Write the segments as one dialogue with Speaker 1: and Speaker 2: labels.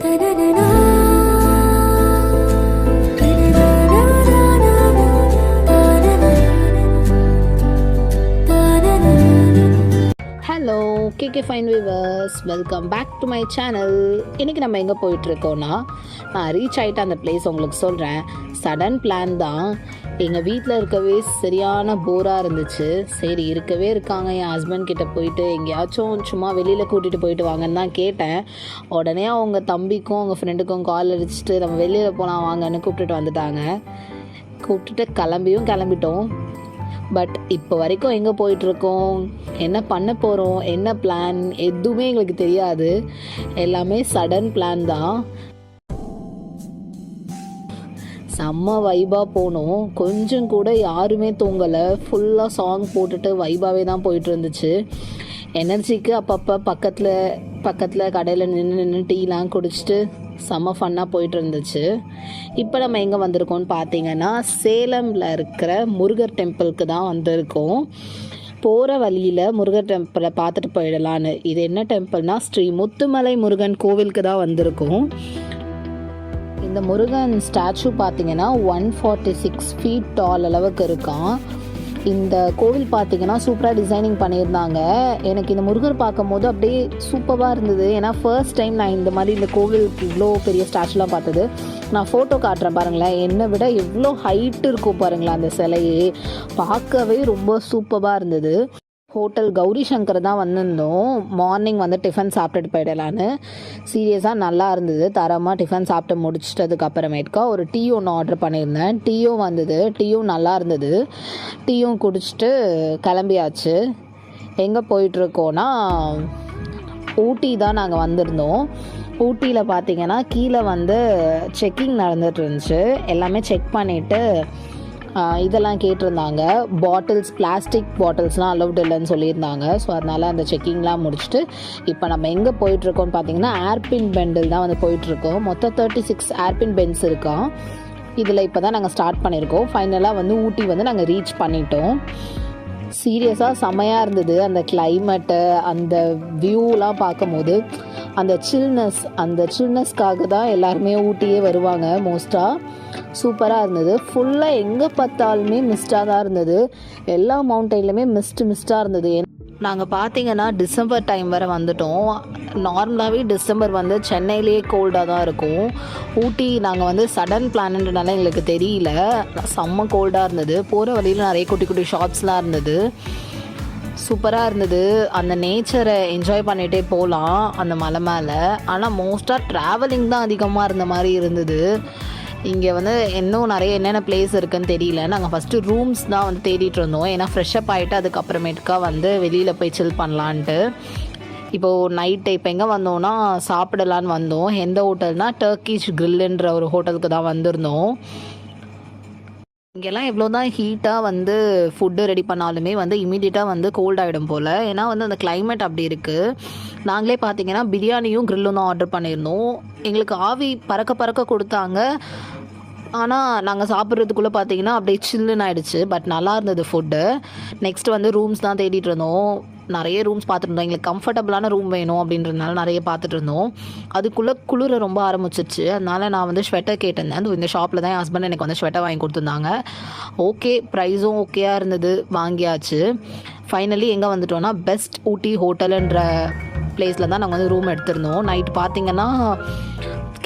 Speaker 1: Hello KK fine viewers, welcome back to my channel. இன்றைக்கி நம்ம எங்கே போயிட்டுருக்கோன்னா, நான் ரீச் ஆகிட்டு அந்த பிளேஸ் உங்களுக்கு சொல்கிறேன். சடன் பிளான் தான். எங்கள் வீட்டில் இருக்கவே சரியான போராக இருந்துச்சு. சரி இருக்கவே இருக்காங்க, என் ஹஸ்பண்ட் கிட்டே போயிட்டு எங்கேயாச்சும் சும்மா வெளியில் கூட்டிகிட்டு போயிட்டு வாங்கன்னு தான் கேட்டேன். உடனே அவங்க தம்பிக்கும் அவங்க ஃப்ரெண்டுக்கும் கால் அடிச்சுட்டு நம்ம வெளியில் போகலாம் வாங்கன்னு கூப்பிட்டுட்டு வந்துட்டாங்க. கூப்பிட்டுட்டு கிளம்பிட்டோம். பட் இப்போ வரைக்கும் எங்கே போயிட்டுருக்கோம், என்ன பண்ண போகிறோம், என்ன பிளான் எதுவுமே எங்களுக்கு தெரியாது. எல்லாமே சடன் பிளான் தான். செம்ம வைபாக போனோம். கொஞ்சம் கூட யாருமே தூங்கலை. ஃபுல்லாக சாங் போட்டுட்டு வைபாகவே தான் போயிட்டு இருந்துச்சு. எனர்ஜிக்கு அப்பப்போ பக்கத்தில் கடையில் நின்று டீலாம் குடிச்சிட்டு செம்ம ஃபன்னாக போயிட்டு இருந்துச்சு. இப்போ நம்ம எங்கே வந்திருக்கோம்னு பார்த்தீங்கன்னா, சேலமில் இருக்கிற முருகர் டெம்பிளுக்கு தான் வந்திருக்கோம். போகிற வழியில் முருகர் டெம்பிளை பார்த்துட்டு போயிடலான்னு. இது என்ன டெம்பிள்னா, ஸ்ரீ முத்துமலை முருகன் கோவிலுக்கு தான் வந்திருக்கோம். இந்த முருகன் ஸ்டாச்சு பார்த்தீங்கன்னா 146 ஃபீட் டால் அளவுக்கு இருக்கான். இந்த கோவில் பார்த்தீங்கன்னா சூப்பராக டிசைனிங் பண்ணியிருந்தாங்க. எனக்கு இந்த முருகர் பார்க்கும் போது அப்படியே சூப்பராக இருந்தது. ஏன்னா ஃபர்ஸ்ட் டைம் நான் இந்த மாதிரி இந்த கோவிலுக்கு இவ்வளோ பெரிய ஸ்டாச்சுலாம் பார்த்தது. நான் ஃபோட்டோ காட்டுறேன் பாருங்களேன். என்னை விட எவ்வளோ ஹைட்டு இருக்கும் பாருங்களேன் அந்த சிலையே. பார்க்கவே ரொம்ப சூப்பராக இருந்தது. ஹோட்டல் கௌரி சங்கர் தான் வந்திருந்தோம். மார்னிங் வந்து டிஃபன் சாப்பிட்டுட்டு போயிடலான்னு. சீரியஸாக நல்லா இருந்தது. தரமாக டிஃபன் சாப்பிட்டு முடிச்சிட்டதுக்கு அப்புறமேட்டுக்கா ஒரு டீ ஒன்று ஆர்டர் பண்ணியிருந்தேன். டீயும் வந்தது. டீயும் நல்லா இருந்தது. டீயும் குடிச்சிட்டு கிளம்பியாச்சு. எங்கே போயிட்டுருக்கோன்னா, ஊட்டி தான் நாங்கள் வந்திருந்தோம். ஊட்டியில் பார்த்தீங்கன்னா கீழே வந்து செக்கிங் நடந்துட்டு இருந்துச்சு. எல்லாமே செக் பண்ணிவிட்டு இதெல்லாம் கேட்டிருந்தாங்க. பிளாஸ்டிக் பாட்டில்ஸ்லாம் அலௌட் இல்லைன்னு சொல்லியிருந்தாங்க. ஸோ அதனால் அந்த செக்கிங்லாம் முடிச்சுட்டு இப்போ நம்ம எங்கே போயிட்டுருக்கோம்னு பார்த்தீங்கன்னா, ஏர்பின் பெண்டில் தான் வந்து போயிட்டுருக்கோம். மொத்தம் 36 ஏர்பின் பென்ஸ் இருக்கான். இதில் இப்போ தான் நாங்கள் ஸ்டார்ட் பண்ணியிருக்கோம். ஃபைனலாக வந்து ஊட்டி வந்து நாங்கள் ரீச் பண்ணிட்டோம். சீரியஸாக செமையாக இருந்தது. அந்த கிளைமேட்டு, அந்த வியூலாம் பார்க்கும்போது அந்த சில்னஸ்க்காக தான் எல்லாருமே ஊட்டியே வருவாங்க மோஸ்ட்டாக. சூப்பராக இருந்தது. ஃபுல்லாக எங்கே பார்த்தாலுமே மிஸ்டாக தான் இருந்தது. எல்லா மவுண்டெயின்லையுமே மிஸ்டாக இருந்தது. நாங்கள் பார்த்தீங்கன்னா டிசம்பர் டைம் வரை வந்துட்டோம். நார்மலாகவே டிசம்பர் வந்து சென்னையிலேயே கோல்டாக தான் இருக்கும். ஊட்டி நாங்கள் வந்து சடன் பிளான்ன்றனால எங்களுக்கு தெரியல. செம்ம கோல்டாக இருந்தது. போகிற வழியில் நிறைய குட்டி குட்டி ஷாப்ஸ்லாம் இருந்தது. சூப்பராக இருந்தது. அந்த நேச்சரை என்ஜாய் பண்ணிகிட்டே போகலாம் அந்த மலை மேலே. ஆனால் மோஸ்ட்டாக ட்ராவலிங் தான் அதிகமாக இருந்த மாதிரி இருந்தது. இங்கே வந்து இன்னும் நிறைய என்னென்ன பிளேஸ் இருக்குதுன்னு தெரியல. நாங்கள் ஃபஸ்ட்டு ரூம்ஸ் தான் வந்து தேடிட்டு இருந்தோம். ஏன்னா ஃப்ரெஷ்ஷப் ஆகிட்டு அதுக்கப்புறமேட்டுக்கா வந்து வெளியில் போய் சில் பண்ணலான்ட்டு. இப்போது நைட்டு இப்போ எங்கே வந்தோன்னா சாப்பிடலான்னு வந்தோம். எந்த ஹோட்டல்னால் டர்க்கிஷ் கிரில்லுன்ற ஒரு ஹோட்டலுக்கு தான் வந்திருந்தோம். இங்கெல்லாம் எவ்வளோ தான் ஹீட்டாக வந்து ஃபுட்டு ரெடி பண்ணாலுமே வந்து இமீடியட்டாக வந்து கோல்ட் ஆகிடும் போல். ஏன்னா வந்து அந்த கிளைமேட் அப்படி இருக்குது. நாங்களே பார்த்தீங்கன்னா பிரியாணியும் கிரில்லும் தான் ஆர்டர் பண்ணியிருந்தோம். எங்களுக்கு ஆவி பறக்க கொடுத்தாங்க. ஆனால் நாங்கள் சாப்பிட்றதுக்குள்ளே பார்த்தீங்கன்னா அப்படியே சில்லுன்னு ஆகிடுச்சு. பட் நல்லா இருந்தது ஃபுட்டு. நெக்ஸ்ட் வந்து ரூம்ஸ் தான் தேடிட்டு இருந்தோம். நிறைய ரூம்ஸ் பார்த்துருந்தோம். எங்களுக்கு கம்ஃபர்டபுளான ரூம் வேணும் அப்படின்றதுனால நிறைய பார்த்துட்டு இருந்தோம். அதுக்குள்ளே குளிர ரொம்ப ஆரம்பிச்சிச்சு. அதனால் நான் வந்து ஸ்வெட்டர் கேட்டிருந்தேன். இந்த ஷாப்பில் தான் என் ஹஸ்பண்ட் எனக்கு வந்து ஸ்வெட்டர் வாங்கி கொடுத்துருந்தாங்க. ஓகே, ப்ரைஸும் ஓகேயாக இருந்தது, வாங்கியாச்சு. ஃபைனலி எங்கே வந்துட்டோன்னா, பெஸ்ட் ஊட்டி ஹோட்டலுன்ற பிளேஸில் தான் நாங்கள் வந்து ரூம் எடுத்திருந்தோம். நைட்டு பார்த்திங்கன்னா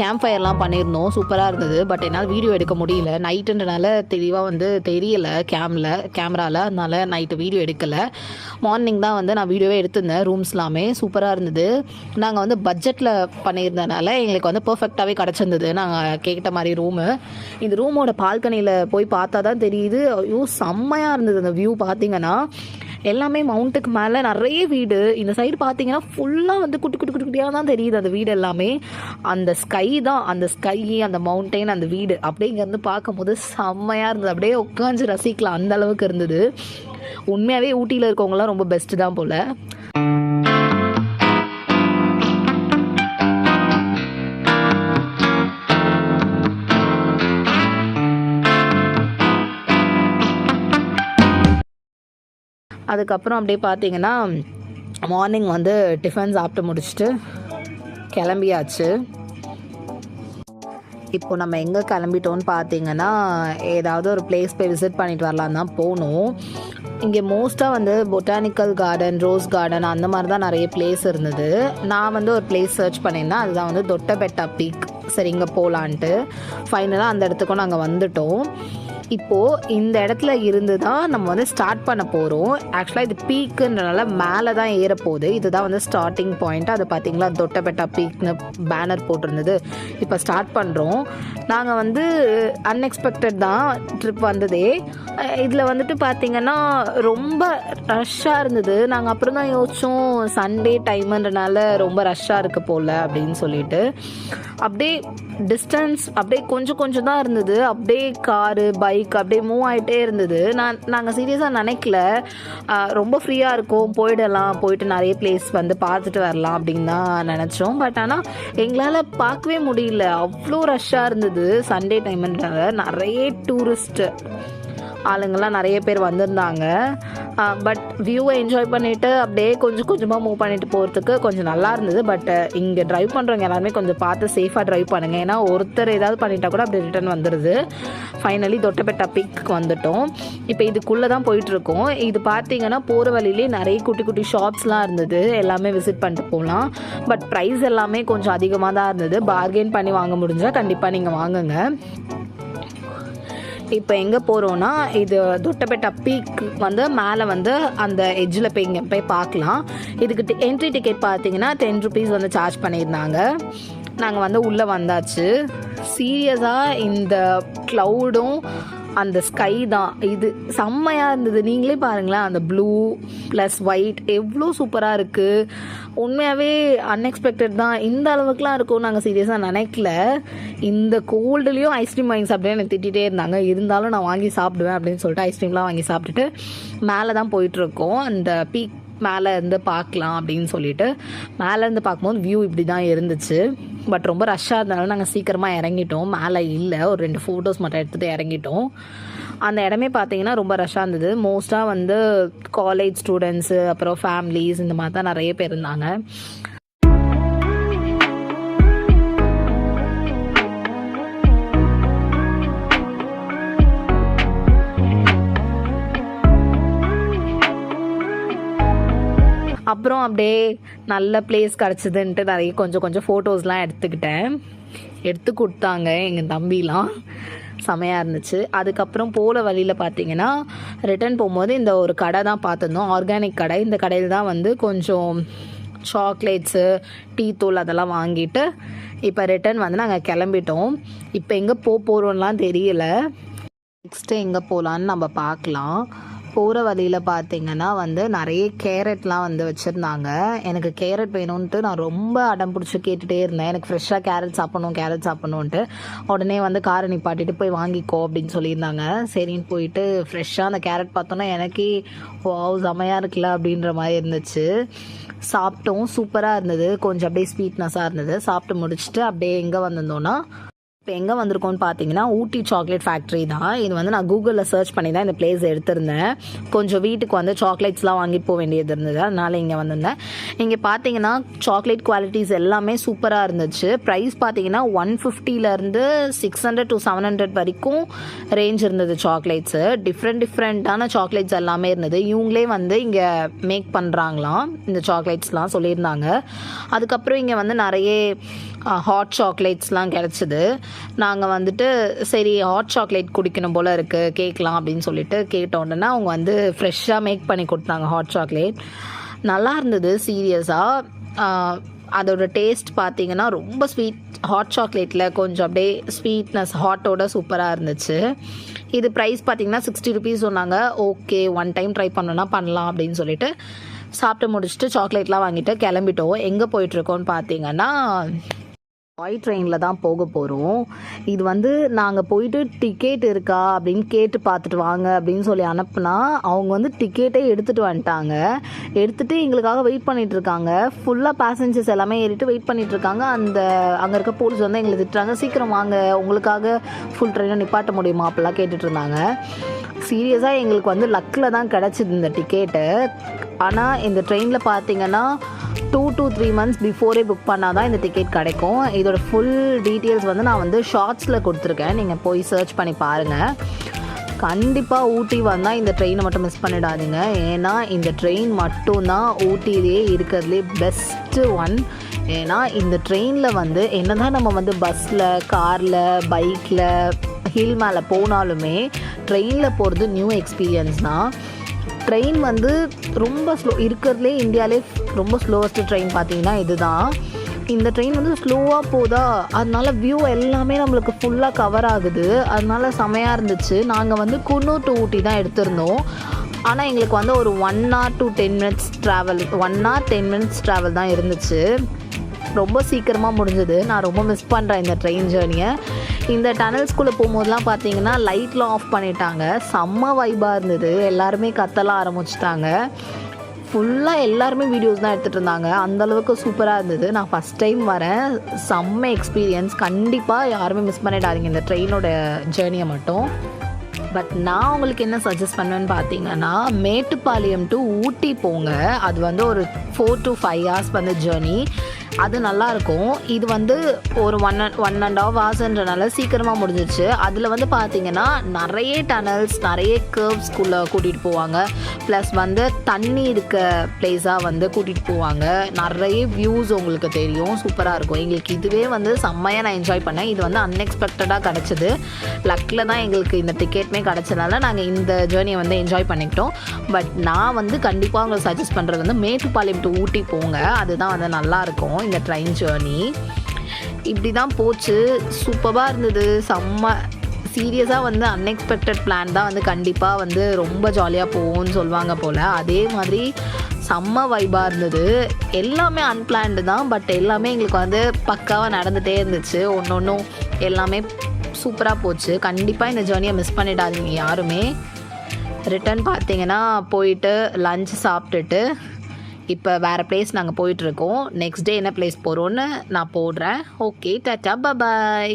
Speaker 1: கேம்ப் ஃபயர்லாம் பண்ணியிருந்தோம். சூப்பராக இருந்தது. பட் என்னால் வீடியோ எடுக்க முடியல. நைட்டுன்றனால தெளிவாக வந்து தெரியலை கேமராவில். அதனால் நைட்டு வீடியோ எடுக்கலை. மார்னிங் தான் வந்து நான் வீடியோவே எடுத்திருந்தேன். ரூம்ஸ் எல்லாமே சூப்பராக இருந்தது. நாங்கள் வந்து பட்ஜெட்டில் பண்ணியிருந்தனால எங்களுக்கு வந்து பர்ஃபெக்டாகவே கிடச்சிருந்தது நாங்கள் கேட்ட மாதிரி ரூமு. இந்த ரூமோட பால்கனியில் போய் பார்த்தா தான் தெரியுது. ஐயோ செம்மையாக இருந்தது அந்த வியூ. பார்த்தீங்கன்னா எல்லாமே மவுண்ட்டுக்கு மேலே நிறைய வீடு. இந்த சைடு பார்த்தீங்கன்னா ஃபுல்லாக வந்து குட்டியாக தான் தெரியுது அந்த வீடு எல்லாமே. அந்த ஸ்கை தான், அந்த மவுண்டெயின், அந்த வீடு அப்படியே இங்கேருந்து பார்க்கும்போது செம்மையாக இருந்தது. அப்படியே உட்காந்து ரசிக்கலாம், அந்த அளவுக்கு இருந்தது. உண்மையாகவே ஊட்டியில் இருக்கவங்களாம் ரொம்ப பெஸ்ட்டு தான் போல். அதுக்கப்புறம் அப்படியே பார்த்தீங்கன்னா மார்னிங் வந்து டிஃபன் சாப்பிட்டு முடிச்சுட்டு கிளம்பியாச்சு. இப்போ நம்ம எங்கே கிளம்பிட்டோன்னு பார்த்தீங்கன்னா ஏதாவது ஒரு பிளேஸ் போய் விசிட் பண்ணிட்டு வரலாம் தான் போகணும். இங்கே மோஸ்ட்டாக வந்து பொட்டானிக்கல் கார்டன், ரோஸ் கார்டன் அந்த மாதிரி தான் நிறைய பிளேஸ் இருந்தது. நான் வந்து ஒரு பிளேஸ் சர்ச் பண்ணியிருந்தேன், அதுதான் வந்து தொட்டபெட்டா பீக். சரி, இங்கே போகலான்ட்டு ஃபைனலாக அந்த இடத்துக்கும் நாங்கள் வந்துட்டோம். இப்போது இந்த இடத்துல இருந்து தான் நம்ம வந்து ஸ்டார்ட் பண்ண போகிறோம். ஆக்சுவலாக இது பீக்குன்றனால மேலே தான் ஏறப்போகுது. இதுதான் வந்து ஸ்டார்டிங் பாயிண்ட். அது பார்த்திங்களா, தொட்டபெட்டா பீக்னு பேனர் போட்டிருந்தது. இப்போ ஸ்டார்ட் பண்ணுறோம். நாங்கள் வந்து அன்எக்ஸ்பெக்டட் தான் ட்ரிப் வந்ததே. இதில் வந்துட்டு பார்த்திங்கன்னா ரொம்ப ரஷ்ஷாக இருந்தது. நாங்கள் அப்புறம் தான் யோசித்தோம், சண்டே டைமுன்றனால ரொம்ப ரஷ்ஷாக இருக்க போல் அப்படின்னு சொல்லிட்டு. அப்படியே டிஸ்டன்ஸ் அப்படியே கொஞ்சம் கொஞ்சம் தான் இருந்தது. அப்படியே காரு, பைக் அப்படியே மூவ் ஆகிட்டே இருந்தது. நாங்கள் சீரியஸாக நினைக்கல ரொம்ப ஃப்ரீயாக இருக்கும், போயிட்டு நிறைய பிளேஸ் வந்து பார்த்துட்டு வரலாம் அப்படின்னு தான் நினச்சோம். பட் ஆனால் எங்களால் பார்க்கவே முடியல, அவ்வளோ ரஷ்ஷாக இருந்தது. சண்டே டைம்ன்றனால நிறைய டூரிஸ்ட்டு ஆளுங்கள்லாம் நிறைய பேர் வந்திருந்தாங்க. பட் வியூவை என்ஜாய் பண்ணிவிட்டு அப்படியே கொஞ்சம் கொஞ்சமாக மூவ் பண்ணிட்டு போகிறதுக்கு கொஞ்சம் நல்லா இருந்தது. பட் இங்கே ட்ரைவ் பண்ணுறவங்க எல்லாருமே கொஞ்சம் பார்த்து சேஃபாக ட்ரைவ் பண்ணுங்கள். ஏன்னா ஒருத்தர் ஏதாவது பண்ணிட்டா கூட அப்படி ரிட்டர்ன் வந்துடுது. ஃபைனலி தொட்டபெட்டா பீக்கு வந்துட்டோம். இப்போ இதுக்குள்ளே தான் போயிட்டுருக்கோம். இது பார்த்தீங்கன்னா போகிற வழியிலே நிறைய குட்டி குட்டி ஷாப்ஸ்லாம் இருந்தது. எல்லாமே விசிட் பண்ணிட்டு போகலாம். பட் ப்ரைஸ் எல்லாமே கொஞ்சம் அதிகமாக தான் இருந்தது. பார்கெயின் பண்ணி வாங்க முடிஞ்சால் கண்டிப்பாக நீங்கள் வாங்குங்க. இப்போ எங்கே போகிறோன்னா, இது தொட்டபெட்டா பீக் வந்து மேலே வந்து அந்த எட்ஜில் போய் பார்க்கலாம். இதுக்கு என்ட்ரி டிக்கெட் பார்த்தீங்கன்னா 10 rupees வந்து சார்ஜ் பண்ணியிருந்தாங்க. நாங்கள் வந்து உள்ளே வந்தாச்சு. சீரியஸாக இந்த க்ளவுடும் அந்த ஸ்கை தான், இது செம்மையாக இருந்தது. நீங்களே பாருங்களேன், அந்த ப்ளூ ப்ளஸ் ஒயிட் எவ்வளோ சூப்பராக இருக்குது. உண்மையாகவே அன்எக்ஸ்பெக்டட் தான். இந்த அளவுக்குலாம் இருக்கும் நாங்கள் சீரியஸாக நினைக்கல. இந்த கோல்டுலேயும் ஐஸ்கிரீம் வாங்கி சாப்பிட்டே எனக்கு திட்டிகிட்டே இருந்தாங்க. இருந்தாலும் நான் வாங்கி சாப்பிடுவேன் அப்படின்னு சொல்லிட்டு ஐஸ்கிரீம்லாம் வாங்கி சாப்பிட்டுட்டு மேலே தான் போயிட்டுருக்கோம். அந்த பீக் மேலே இருந்து பார்க்கலாம் அப்படின்னு சொல்லிட்டு மேலேருந்து பார்க்கும்போது வியூ இப்படி தான் இருந்துச்சு. பட் ரொம்ப ரஷ்ஷாக இருந்தனால நாங்கள் சீக்கிரமாக இறங்கிட்டோம். மேலே இல்லை, ஒரு 2 ஃபோட்டோஸ் மட்டும் எடுத்துகிட்டு இறங்கிட்டோம். அந்த இடமே பார்த்தீங்கன்னா ரொம்ப ரஷ்ஷாக இருந்தது. மோஸ்ட்டாக வந்து காலேஜ் ஸ்டூடெண்ட்ஸு, அப்புறம் ஃபேமிலிஸ், இந்த மாதிரி தான் நிறைய பேர் இருந்தாங்க. அப்புறம் அப்படியே நல்ல பிளேஸ் கிடச்சிதுன்ட்டு நிறைய கொஞ்சம் ஃபோட்டோஸ்லாம் எடுத்து கொடுத்தாங்க எங்கள் தம்பிலாம். செமையாக இருந்துச்சு. அதுக்கப்புறம் போகிற வழியில் பார்த்தீங்கன்னா ரிட்டர்ன் போகும்போது இந்த ஒரு கடை தான் பார்த்துருந்தோம், ஆர்கானிக் கடை. இந்த கடையில் தான் வந்து கொஞ்சம் சாக்லேட்ஸு, டீ தூள் அதெல்லாம் வாங்கிட்டு இப்போ ரிட்டர்ன் வந்து நாங்கள் கிளம்பிட்டோம். இப்போ எங்கே போகிறோம்லாம் தெரியல. நெக்ஸ்ட்டு எங்கே போகலான்னு நம்ம பார்க்கலாம். போகிற வழியில் பார்த்தீங்கன்னா வந்து நிறைய கேரட்லாம் வந்து வச்சுருந்தாங்க. எனக்கு கேரட் வேணும்ன்ட்டு நான் ரொம்ப அடம் பிடிச்சி கேட்டுகிட்டே இருந்தேன். எனக்கு ஃப்ரெஷ்ஷாக கேரட் சாப்பிட்ணுன்ட்டு. உடனே வந்து காரை நிப்பாட்டிட்டு போய் வாங்கிக்கோ அப்படின்னு சொல்லியிருந்தாங்க. சரின்னு போயிட்டு ஃப்ரெஷ்ஷாக அந்த கேரட் பார்த்தோன்னா எனக்கே வாவ் செமையாக இருக்குல்ல அப்படின்ற மாதிரி இருந்துச்சு. சாப்பிட்டோம், சூப்பராக இருந்தது. கொஞ்சம் அப்படியே ஸ்வீட்னஸாக இருந்தது. சாப்பிட்டு முடிச்சுட்டு அப்படியே எங்கே வந்திருந்தோன்னா, இப்போ எங்கே வந்திருக்கோன்னு பார்த்தீங்கன்னா ஊட்டி சாக்லேட் ஃபேக்ட்ரி தான். இது வந்து நான் கூகுளில் சர்ச் பண்ணி தான் இந்த பிளேஸ் எடுத்திருந்தேன். கொஞ்சம் வீட்டுக்கு வந்து சாக்லேட்ஸ்லாம் வாங்கிட்டு போக வேண்டியது இருந்தது, அதனால் இங்கே வந்திருந்தேன். இங்கே பார்த்தீங்கன்னா சாக்லேட் குவாலிட்டிஸ் எல்லாமே சூப்பராக இருந்துச்சு. ப்ரைஸ் பார்த்தீங்கன்னா 150 600 to 700 வரைக்கும் ரேஞ்ச் இருந்தது சாக்லேட்ஸு. டிஃப்ரெண்ட்டான சாக்லேட்ஸ் எல்லாமே இருந்தது. இவங்களே வந்து இங்கே மேக் பண்ணுறாங்களாம் இந்த சாக்லேட்ஸ்லாம் சொல்லியிருந்தாங்க. அதுக்கப்புறம் இங்கே வந்து நிறைய ஹாட் சாக்லேட்ஸ்லாம் கிடச்சிது. நாங்கள் வந்துட்டு சரி ஹாட் சாக்லேட் குடிக்கணும் போல் இருக்குது, கேட்கலாம் அப்படின்னு சொல்லிட்டு கேட்டோன்னா அவங்க வந்து ஃப்ரெஷ்ஷாக மேக் பண்ணி கொடுத்தாங்க ஹாட் சாக்லேட். நல்லா இருந்தது சீரியஸாக. அதோட டேஸ்ட் பார்த்தீங்கன்னா ரொம்ப ஸ்வீட். ஹாட் சாக்லேட்டில் கொஞ்சம் அப்படியே ஸ்வீட்னஸ் ஹாட்டோட சூப்பராக இருந்துச்சு. இது ப்ரைஸ் பார்த்தீங்கன்னா 60 rupees சொன்னாங்க. ஓகே, ஒன் டைம் ட்ரை பண்ணோன்னா பண்ணலாம் அப்படின்னு சொல்லிட்டு சாப்பிட்டு முடிச்சுட்டு சாக்லேட்லாம் வாங்கிட்டு கிளம்பிட்டோம். எங்கே போயிட்டுருக்கோன்னு பார்த்தீங்கன்னா டாய் ட்ரெயினில் தான் போக போகிறோம். இது வந்து நாங்கள் போயிட்டு டிக்கெட் இருக்கா அப்படின்னு கேட்டு பார்த்துட்டு வாங்க அப்படின்னு சொல்லி அனுப்புனா அவங்க வந்து டிக்கெட்டே எடுத்துகிட்டு வந்துட்டாங்க. எடுத்துகிட்டு எங்களுக்காக வெயிட் பண்ணிகிட்ருக்காங்க. ஃபுல்லாக பேசஞ்சர்ஸ் எல்லாமே ஏறிட்டு வெயிட் பண்ணிகிட்ருக்காங்க. அங்கே இருக்க போலீஸ் வந்து எங்களை திட்டுறாங்க, சீக்கிரம் வாங்க, உங்களுக்காக ஃபுல் ட்ரெயினை நிப்பாட்ட முடியுமா அப்படிலாம் கேட்டுட்டு இருந்தாங்க. சீரியஸாக எங்களுக்கு வந்து லக்கில் தான் கிடச்சிது இந்த டிக்கெட்டு. ஆனால் இந்த ட்ரெயினில் பார்த்தீங்கன்னா 2 to 3 months பிஃபோரே புக் பண்ணால் தான் இந்த டிக்கெட் கிடைக்கும். இதோட ஃபுல் டீட்டெயில்ஸ் வந்து நான் வந்து ஷார்ட்ஸில் கொடுத்துருக்கேன், நீங்கள் போய் சர்ச் பண்ணி பாருங்கள். கண்டிப்பாக ஊட்டி வந்தால் இந்த ட்ரெயினை மட்டும் மிஸ் பண்ணிடாதீங்க. ஏன்னா இந்த ட்ரெயின் மட்டும்தான் ஊட்டியிலே இருக்கிறதுலே பெஸ்ட்டு ஒன். ஏன்னா இந்த ட்ரெயினில் வந்து என்ன தான் நம்ம வந்து பஸ்ஸில், காரில், பைக்கில், ஹில் மேலே போனாலுமே ட்ரெயினில் போகிறது நியூ எக்ஸ்பீரியன்ஸ் தான். ட்ரெயின் வந்து ரொம்ப இருக்கிறதுலே இந்தியாவிலே ரொம்ப ஸ்லோவஸ்ட்டு ட்ரெயின் பார்த்தீங்கன்னா இதுதான். இந்த ட்ரெயின் வந்து ஸ்லோவாக போதா, அதனால வியூ எல்லாமே நம்மளுக்கு ஃபுல்லாக கவர் ஆகுது. அதனால செமையாக இருந்துச்சு. நாங்கள் வந்து குன்னூர் டு ஊட்டி தான் எடுத்திருந்தோம். ஆனால் எங்களுக்கு வந்து ஒரு 1 hour to 10 minutes travel, 1 hour 10 minutes travel தான் இருந்துச்சு. ரொம்ப சீக்கிரமாக முடிஞ்சது. நான் ரொம்ப மிஸ் பண்ணுறேன் இந்த ட்ரெயின் ஜேர்னியை. இந்த டனல்ஸ்குள்ளே போகும்போதெல்லாம் பார்த்தீங்கன்னா லைட்லாம் ஆஃப் பண்ணிட்டாங்க. செம்ம வைபாக இருந்தது. எல்லாருமே கத்தலாம் ஆரம்பிச்சிட்டாங்க. ஃபுல்லாக எல்லாருமே வீடியோஸ் தான் எடுத்துகிட்டு இருந்தாங்க. அந்தளவுக்கு சூப்பராக இருந்தது. நான் ஃபஸ்ட் டைம் வரேன். செம்ம எக்ஸ்பீரியன்ஸ். கண்டிப்பாக யாருமே மிஸ் பண்ணிடாதீங்க இந்த ட்ரெயினோட ஜேர்னியை மட்டும். பட் நான் உங்களுக்கு என்ன சஜஸ்ட் பண்ணுவேன்னு பார்த்தீங்கன்னா, மேட்டுப்பாளையம் டு ஊட்டி போங்க. அது வந்து ஒரு 4 to 5 hours வந்து ஜேர்னி. அது நல்லாயிருக்கும். இது வந்து ஒரு 1.5 hours சீக்கிரமாக முடிஞ்சிச்சு. அதில் வந்து பார்த்திங்கன்னா நிறைய டனல்ஸ், நிறைய கர்வ்ஸ்குள்ளே கூட்டிகிட்டு போவாங்க. ப்ளஸ் வந்து தண்ணி இருக்க பிளேஸாக வந்து கூட்டிகிட்டு போவாங்க. நிறைய வியூஸ் உங்களுக்கு தெரியும். சூப்பராக இருக்கும். எங்களுக்கு இதுவே வந்து செம்மையாக நான் என்ஜாய் பண்ணேன். இது வந்து அன்எக்ஸ்பெக்டடாக கிடச்சிது. லக்கில் தான் எங்களுக்கு இந்த டிக்கெட்டுமே கிடச்சதுனால நாங்கள் இந்த ஜேர்னியை வந்து என்ஜாய் பண்ணிக்கிட்டோம். பட் நான் வந்து கண்டிப்பாக உங்களுக்கு சஜஸ்ட் பண்ணுறது வந்து மேட்டுப்பாளையம் டு ஊட்டி போங்க. அதுதான் வந்து நல்லாயிருக்கும் இந்த ட்ரெயின் ஜேர்னி. இப்படி தான் போச்சு. சூப்பராக இருந்தது. செம்ம சீரியஸாக வந்து அன்எக்ஸ்பெக்டட் பிளான் தான் வந்து கண்டிப்பாக வந்து ரொம்ப ஜாலியாக போகும்னு சொல்லுவாங்க போல். அதே மாதிரி செம்ம வைபாக இருந்தது. எல்லாமே அன்பிளான்டு தான். பட் எல்லாமே எங்களுக்கு வந்து பக்காவாக நடந்துகிட்டே இருந்துச்சு. ஒன்றும் எல்லாமே சூப்பராக போச்சு. கண்டிப்பாக இந்த ஜேர்னியை மிஸ் பண்ணிடாதீங்க யாருமே. ரிட்டர்ன் பார்த்தீங்கன்னா போயிட்டு லஞ்ச் சாப்பிட்டுட்டு இப்போ வேறு பிளேஸ் நாங்கள் போயிட்டுருக்கோம். நெக்ஸ்ட் டே என்ன பிளேஸ் போகிறோன்னு நான் போடுறேன். ஓகே, டாட்டா, பாய்.